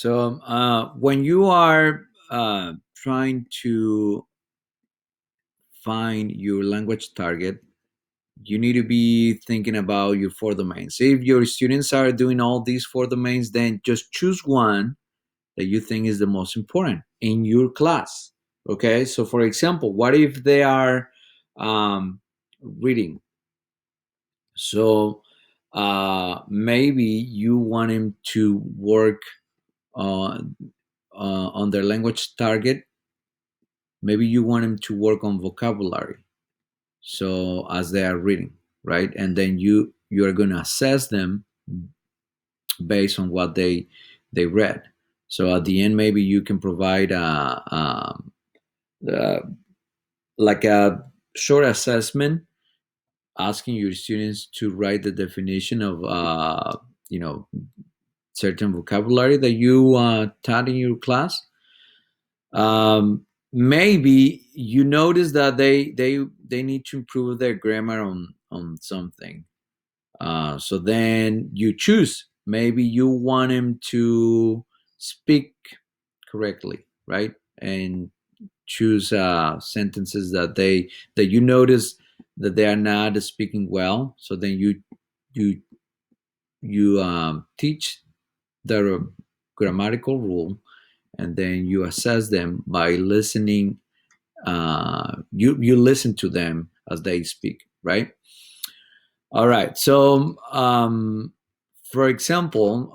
So when you are trying to find your language target, you need to be thinking about your four domains. If your students are doing all these four domains, then just choose one that you think is the most important in your class. Okay, so for example, what if they are reading? So maybe you want him to work uh, on their language target. Maybe you want him to work on vocabulary. So as they are reading, right? And then you are going to assess them based on what they read. So at the end, maybe you can provide a like a short assessment, asking your students to write the definition of you know certain vocabulary that you taught in your class. Maybe you notice that they need to improve their grammar on something. So then you choose. Maybe you want him to speak correctly, right? And choose sentences that you notice that they are not speaking well. So then you teach the grammatical rule, and then you assess them by listening. You listen to them as they speak, right? All right. So for example,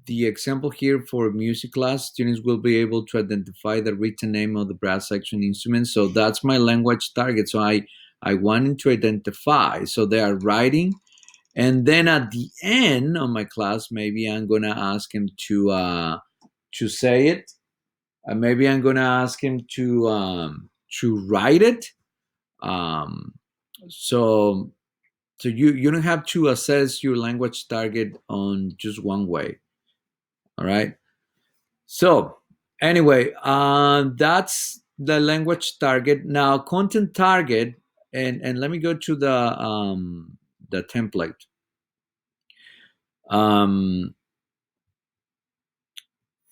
the example here for music class, students will be able to identify the written name of the brass section instrument. So that's my language target. So I wanted to identify. So they are writing, and then at the end of my class, maybe I'm gonna ask him to say it. Maybe I'm gonna ask him to write it. Um, so so you don't have to assess your language target on just one way. All right. So anyway, that's the language target. Now content target, and let me go to the template. Um,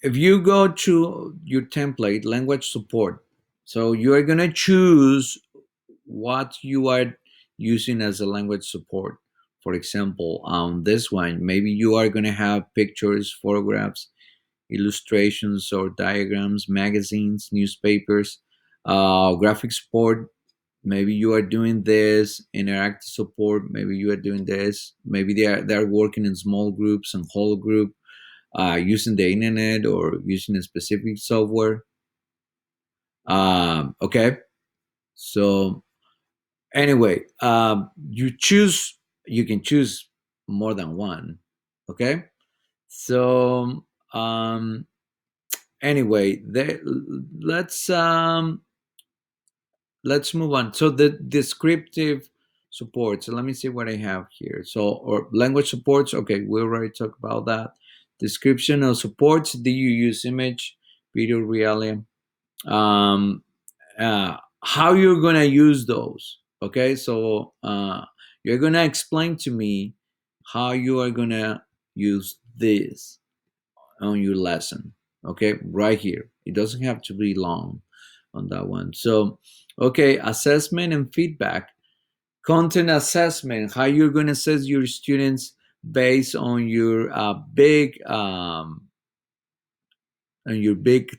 if you go to your template, language support, so you are gonna choose what you are using as a language support. For example, on this one, maybe you are gonna have pictures, photographs, illustrations or diagrams, magazines, newspapers, graphic support. Maybe you are doing this interactive support. Maybe you are doing this. Maybe they are working in small groups and whole group, using the internet or using a specific software. Okay, so anyway, you choose. You can choose more than one. Okay, so anyway, let's move on. So the descriptive support. So let me see what I have here. So or language supports. Okay, we already talked about that. Description of supports. Do you use image, video, reality? Um, how you're gonna use those? Okay, so you're gonna explain to me how you are gonna use this on your lesson. Okay, right here. It doesn't have to be long on that one. So, okay, assessment and feedback. Content assessment, how you're going to assess your students based on your big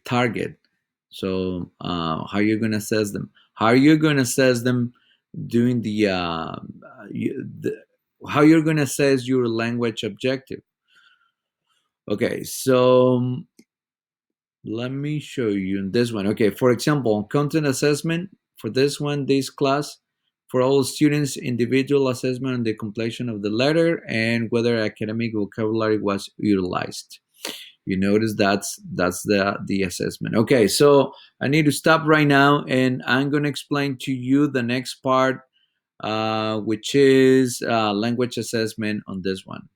target. So, how you're going to assess them? How you're going to assess them doing the how you're going to assess your language objective. Okay, so let me show you in this one. Okay, for example, content assessment for this one, this class, for all students, individual assessment on the completion of the letter and whether academic vocabulary was utilized. You notice that's the assessment. Okay, so I need to stop right now, and I'm going to explain to you the next part, which is language assessment on this one.